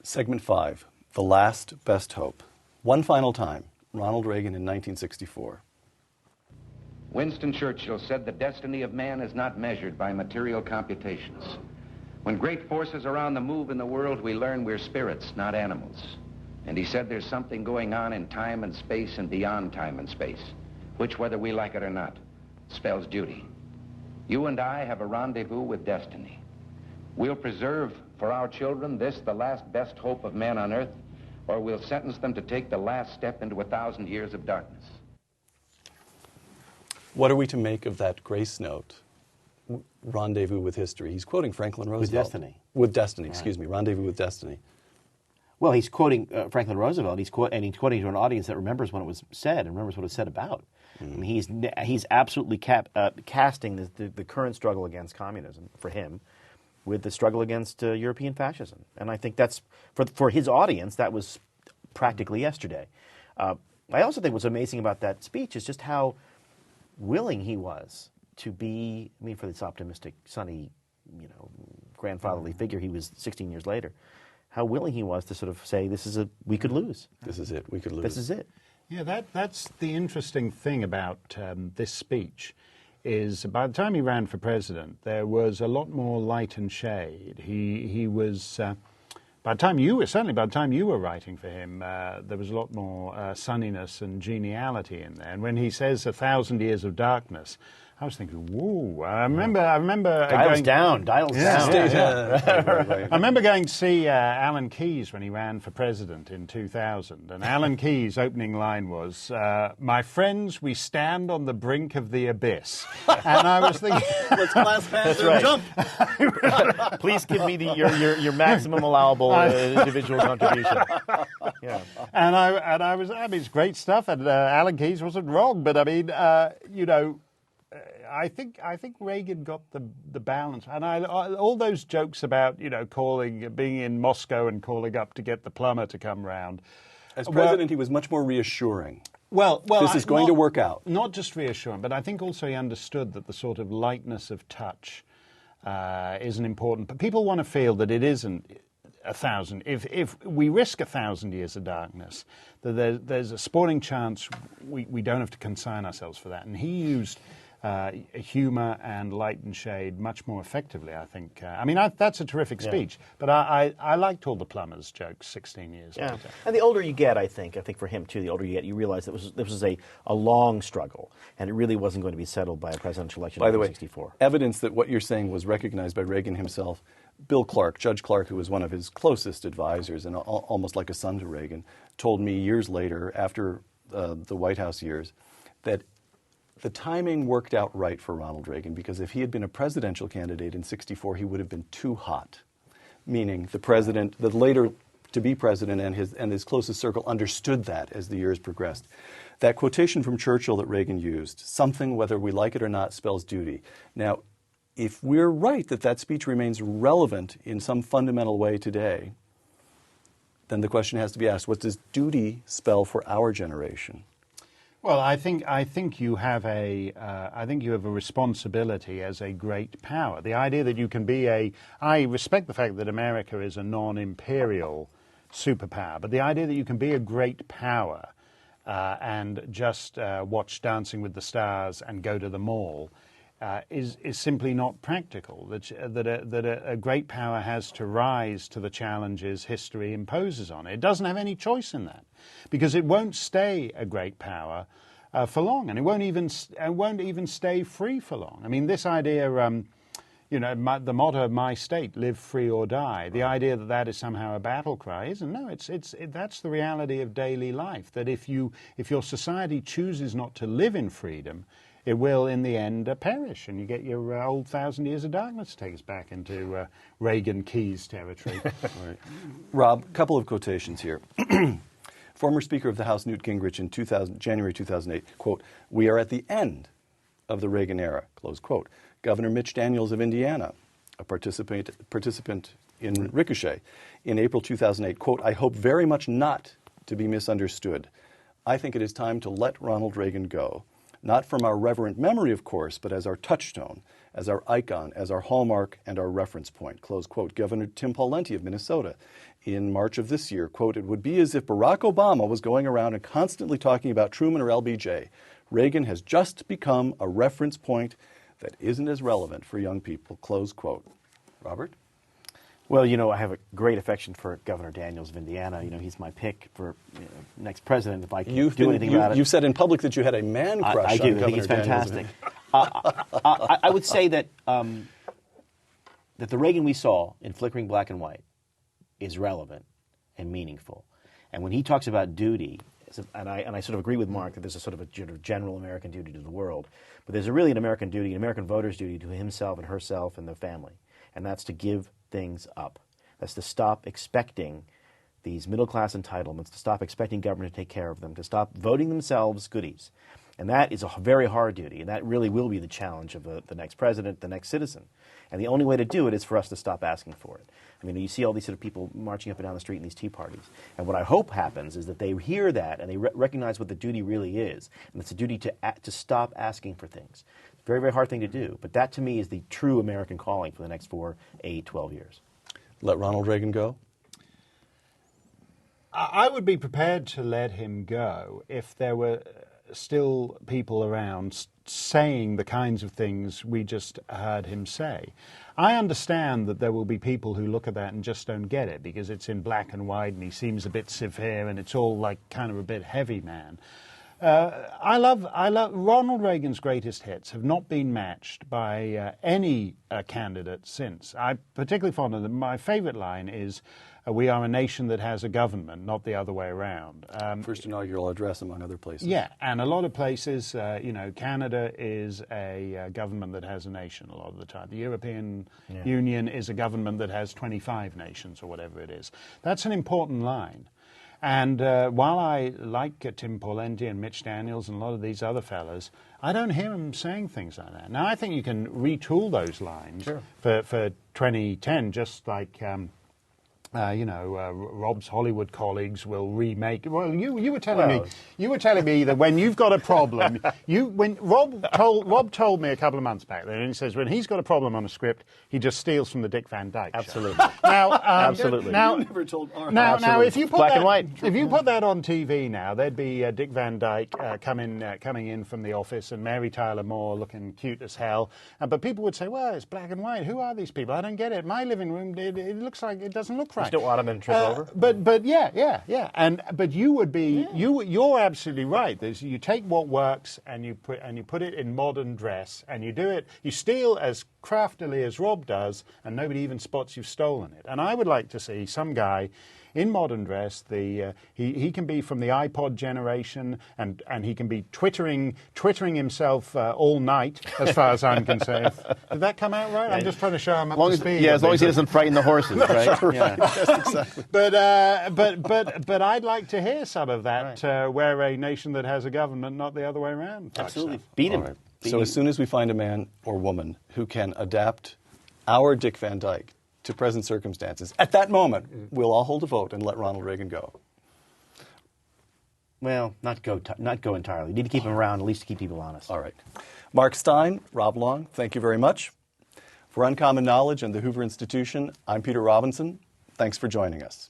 Segment 5, The Last Best Hope. One final time, Ronald Reagan in 1964. Winston Churchill said the destiny of man is not measured by material computations. When great forces are on the move in the world, we learn we're spirits, not animals. And he said there's something going on in time and space and beyond time and space, which, whether we like it or not, spells duty. You and I have a rendezvous with destiny. We'll preserve for our children this, the last best hope of man on earth, or we'll sentence them to take the last step into 1,000 years of darkness. What are we to make of that grace note, rendezvous with history? He's quoting Franklin Roosevelt. With destiny. With destiny, Right. excuse me, rendezvous with destiny. Well, he's quoting Franklin Roosevelt, he's quoting to an audience that remembers when it was said and remembers what it was said about. I mean, he's absolutely casting the current struggle against communism, for him, with the struggle against European fascism. And I think that's, for his audience, that was practically yesterday. I also think what's amazing about that speech is just how willing he was to be, I mean, for this optimistic, sunny, grandfatherly figure he was 16 years later, how willing he was to sort of say, we could lose. This is it, we could lose. This is it. Yeah, that's the interesting thing about this speech, is by the time he ran for president, there was a lot more light and shade. He was, by the time you were writing for him, there was a lot more sunniness and geniality in there. And when he says 1,000 years of darkness, I was thinking, whoa! I remember Dials down. Yeah. Right. I remember going to see Alan Keyes when he ran for president in 2000, and Alan Keyes' opening line was, "My friends, we stand on the brink of the abyss." And I was thinking, Let's class pass and jump. Please give me your maximum allowable individual contribution. Yeah. and I was, I mean, it's great stuff, and Alan Keyes wasn't wrong, but I mean, I think Reagan got the balance, and all those jokes about being in Moscow and calling up to get the plumber to come round. As president, he was much more reassuring. Well, this is going to work out. Not just reassuring, but I think also he understood that the sort of lightness of touch isn't important. But people want to feel that it isn't 1,000. If we risk 1,000 years of darkness, that there's a sporting chance we don't have to consign ourselves for that. And he used humour and light and shade much more effectively, I think. That's a terrific speech, but I liked all the plumbers' jokes 16 years later. And the older you get, I think for him too, the older you get, you realize that this was a long struggle, and it really wasn't going to be settled by a presidential election in 1964. By the way, evidence that what you're saying was recognized by Reagan himself. Bill Clark, Judge Clark, who was one of his closest advisors and almost like a son to Reagan, told me years later, after the White House years, that the timing worked out right for Ronald Reagan, because if he had been a presidential candidate in '64, he would have been too hot. Meaning the later to be president and his closest circle understood that as the years progressed. That quotation from Churchill that Reagan used, something, whether we like it or not, spells duty. Now, if we're right that speech remains relevant in some fundamental way today, then the question has to be asked, what does duty spell for our generation? Well, I think you have a responsibility as a great power. The idea that you can be I respect the fact that America is a non-imperial superpower, but the idea that you can be a great power and just watch Dancing with the Stars and go to the mall is simply not practical. That a great power has to rise to the challenges history imposes on it. It doesn't have any choice in that, because it won't stay a great power for long, and it won't even stay free for long. I mean, this idea, the motto of my state, "Live free or die." The idea that is somehow a battle cry isn't. No, that's the reality of daily life. That if your society chooses not to live in freedom, it will, in the end, perish, and you get your old 1,000 years of darkness to take us back into Reagan Keyes territory. Right. Rob, a couple of quotations here. Former Speaker of the House Newt Gingrich in January 2008, quote, "We are at the end of the Reagan era," close quote. Governor Mitch Daniels of Indiana, a participant in Ricochet, in April 2008, quote, "I hope very much not to be misunderstood. I think it is time to let Ronald Reagan go. Not from our reverent memory, of course, but as our touchstone, as our icon, as our hallmark, and our reference point, close quote. Governor Tim Pawlenty of Minnesota in March of this year, quote, it would be as if Barack Obama was going around and constantly talking about Truman or LBJ. Reagan has just become a reference point that isn't as relevant for young people, close quote. Robert? Well, I have a great affection for Governor Daniels of Indiana. He's my pick for next president if I can do anything about it. You've said in public that you had a man crush I on do. Governor I think he's fantastic. Daniels. I would say that that the Reagan we saw in flickering black and white is relevant and meaningful. And when he talks about duty, and I sort of agree with Mark that there's a sort of a general American duty to the world, but there's really an American duty, an American voter's duty to himself and herself and the family, and that's to give things up. That's to stop expecting these middle-class entitlements, to stop expecting government to take care of them, to stop voting themselves goodies. And that is a very hard duty, and that really will be the challenge of the next president, the next citizen. And the only way to do it is for us to stop asking for it. I mean, you see all these sort of people marching up and down the street in these tea parties. And what I hope happens is that they hear that and they recognize what the duty really is. And it's a duty to stop asking for things. It's a very, very hard thing to do. But that, to me, is the true American calling for the next 4, 8, 12 years. Let Ronald Reagan go? I would be prepared to let him go if there were still people around saying the kinds of things we just heard him say. I understand that there will be people who look at that and just don't get it because it's in black and white and he seems a bit severe and it's all like kind of a bit heavy man. I love Ronald Reagan's greatest hits have not been matched by any candidate since. I'm particularly fond of them. My favorite line is, we are a nation that has a government, not the other way around. First inaugural address, among other places. Yeah, and a lot of places, Canada is a government that has a nation a lot of the time. The European Union is a government that has 25 nations or whatever it is. That's an important line. And while I like Tim Pawlenty and Mitch Daniels and a lot of these other fellas, I don't hear them saying things like that. Now, I think you can retool those lines for 2010, just like... Rob's Hollywood colleagues will remake. Well, you were telling me that when you've got a problem, Rob told me a couple of months back there, and he says when he's got a problem on a script, he just steals from the Dick Van Dyke show. Absolutely. Now, absolutely. Now, you never told now, if you put black that, and white. If you put that on TV now, there'd be Dick Van Dyke coming in from the office, and Mary Tyler Moore looking cute as hell. But people would say, "Well, it's black and white. Who are these people? I don't get it. My living room, it looks like it doesn't look right." You don't want them to trip over. But but you would be you're absolutely right. You take what works and you put it in modern dress and you do it. You steal as craftily as Rob does, and nobody even spots you've stolen it. And I would like to see some guy in modern dress. He can be from the iPod generation, and he can be twittering himself all night, as far as I'm concerned. Did that come out right? I'm just trying to show him up to speed. Yeah, as long as he doesn't frighten the horses, right? Yeah. Yes, exactly. But I'd like to hear some of that. We're a nation that has a government, not the other way around. Absolutely, beat him. Right. So as soon as we find a man or woman who can adapt our Dick Van Dyke to present circumstances, at that moment, we'll all hold a vote and let Ronald Reagan go. Well, not go entirely. You need to keep him around, at least to keep people honest. All right. Mark Steyn, Rob Long, thank you very much. For Uncommon Knowledge and the Hoover Institution, I'm Peter Robinson. Thanks for joining us.